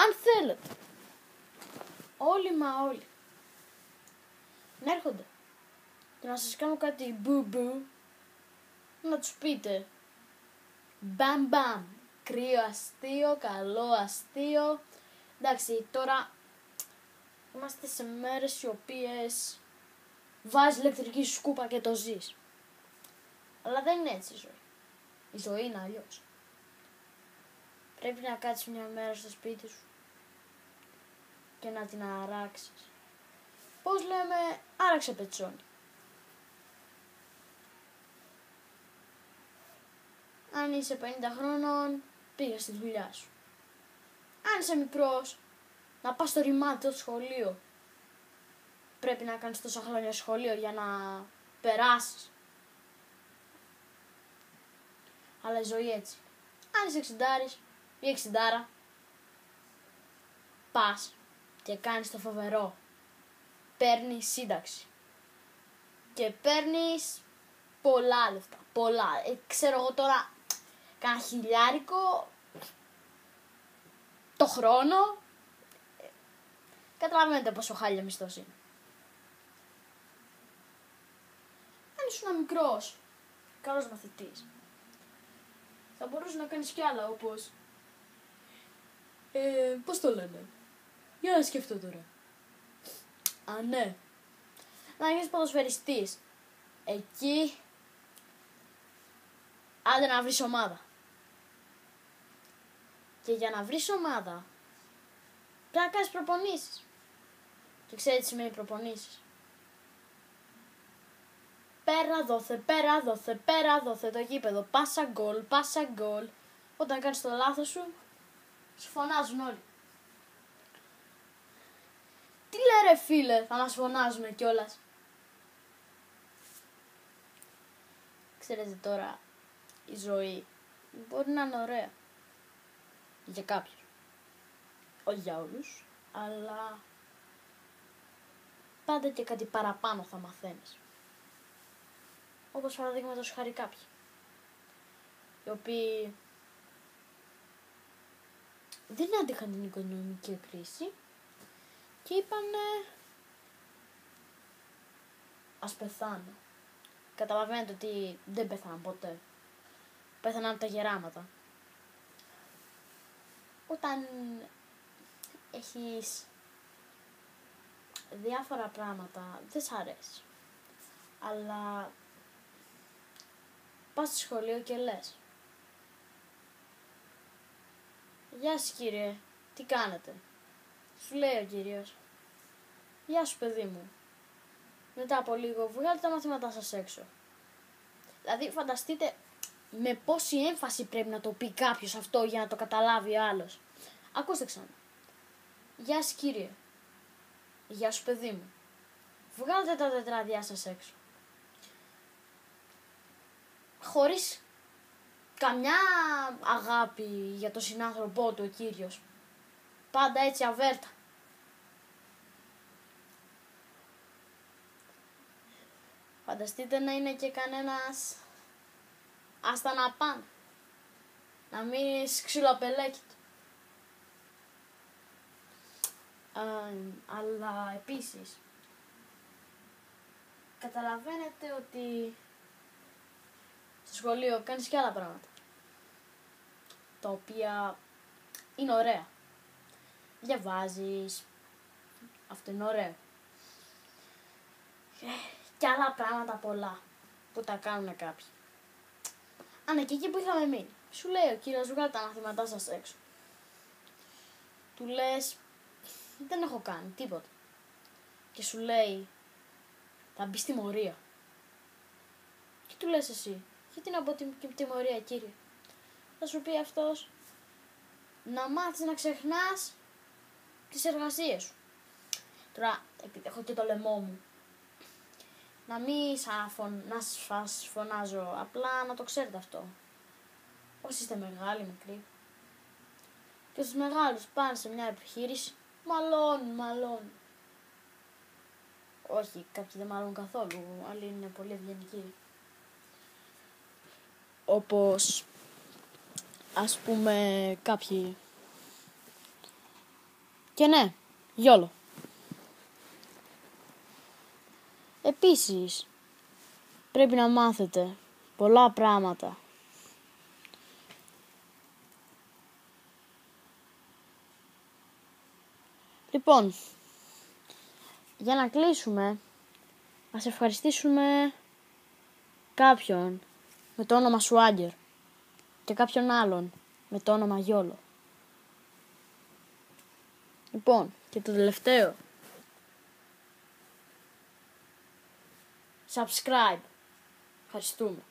Αν θέλετε όλοι μα όλοι να έρχονται και να σας κάνω κάτι μπου, να τους πείτε μπαμ μπαμ, κρύο αστείο, καλό αστείο. Εντάξει, τώρα είμαστε σε μέρες οι οποίες βάζεις ηλεκτρική σκούπα και το ζεις. Αλλά δεν είναι έτσι η ζωή. Η ζωή είναι αλλιώς. Πρέπει να κάτσεις μια μέρα στο σπίτι σου και να την αράξεις. Πώς λέμε, άραξε πετσόνι. Αν είσαι 50 χρόνων, πήγα στη δουλειά σου. Αν είσαι μικρός, να πας στο ρημάτι το σχολείο. Πρέπει να κάνεις τόσα χρόνια σχολείο για να περάσεις. Αλλά η ζωή έτσι. Αν είσαι 60 ή 60, πας και κάνεις το φοβερό. Παίρνεις σύνταξη. Και παίρνεις πολλά λεφτά. Πολλά. Ξέρω εγώ τώρα, κάνα 1.000 το χρόνο. Καταλαβαίνετε πόσο χάλια μισθός είναι. Αν ήσουν μικρός, καλός μαθητής, θα μπορούσε να κάνεις κι άλλα, όπως πώς το λένε, για να σκεφτώ τώρα. Α, ναι, να γίνεις ποδοσφαιριστής. Εκεί άντε να βρεις ομάδα. Και για να βρεις ομάδα πρέπει να κάνεις προπονήσεις. Και ξέρετε τι σημαίνει προπονήσεις? Πέρα δόθε το γήπεδο. Πάσα γκολ. Όταν κάνεις το λάθος σου φωνάζουν όλοι. Τι λέει ρε φίλε, θα μας φωνάζουνε κιόλας. Ξέρετε τώρα, η ζωή μπορεί να είναι ωραία. Για κάποιους. Όχι για όλους, αλλά πάντα και κάτι παραπάνω θα μαθαίνεις. Όπως παραδείγματος χάρη κάποιοι, οι οποίοι δεν άντυχαν την οικονομική κρίση και είπανε ας πεθάνω. Καταλαβαίνετε ότι δεν πέθαναν ποτέ. Πέθαναν από τα γεράματα. Όταν έχεις διάφορα πράγματα δεν σ' αρέσει. Αλλά πας στο σχολείο και λες «Γεια σας κύριε, τι κάνετε?» Σου λέει ο κύριος «Γεια σου παιδί μου, μετά από λίγο βγάλτε τα μαθήματά σας έξω». Δηλαδή φανταστείτε με πόση έμφαση πρέπει να το πει κάποιος αυτό για να το καταλάβει ο άλλος. Ακούστε ξανά. «Γεια σας κύριε, γεια σου παιδί μου, βγάλτε τα τετράδια σας έξω». Χωρίς καμιά αγάπη για τον συνάνθρωπό του ο κύριος. Πάντα έτσι αβέρτα. Φανταστείτε να είναι και κανένας άστα να πάνε. Να μείνεις ξυλοπελέκητο. Αλλά επίσης καταλαβαίνετε ότι στο σχολείο κάνεις και άλλα πράγματα τα οποία είναι ωραία. Διαβάζεις, αυτό είναι ωραίο. Και άλλα πράγματα πολλά που τα κάνουν κάποιοι. Αν και εκεί που είχαμε μείνει, σου λέει ο κύριος βγάλε τα μαθήματά σας έξω. Του λες δεν έχω κάνει τίποτα. Και σου λέει θα μπεις τιμωρία. Και του λες εσύ γιατί να μπω τιμωρία κύριε? Θα σου πει αυτός να μάθεις να ξεχνάς τις εργασίες σου. Τώρα επειδή έχω και το λαιμό μου, να μην σας φωνάζω, απλά να το ξέρετε αυτό. Όσοι είστε μεγάλοι, μικροί και στους μεγάλους πάνε σε μια επιχείρηση, μαλώνουν. Όχι, κάποιοι δεν μαλώνουν καθόλου, άλλοι είναι πολύ ευγενικοί. Όπως ας πούμε κάποιοι Και ναι, YOLO. Επίσης, πρέπει να μάθετε πολλά πράγματα. Λοιπόν, για να κλείσουμε, ας ευχαριστήσουμε κάποιον με το όνομα Swagger και κάποιον άλλον με το όνομα YOLO. Λοιπόν, και το τελευταίο. Subscribe. Ευχαριστούμε.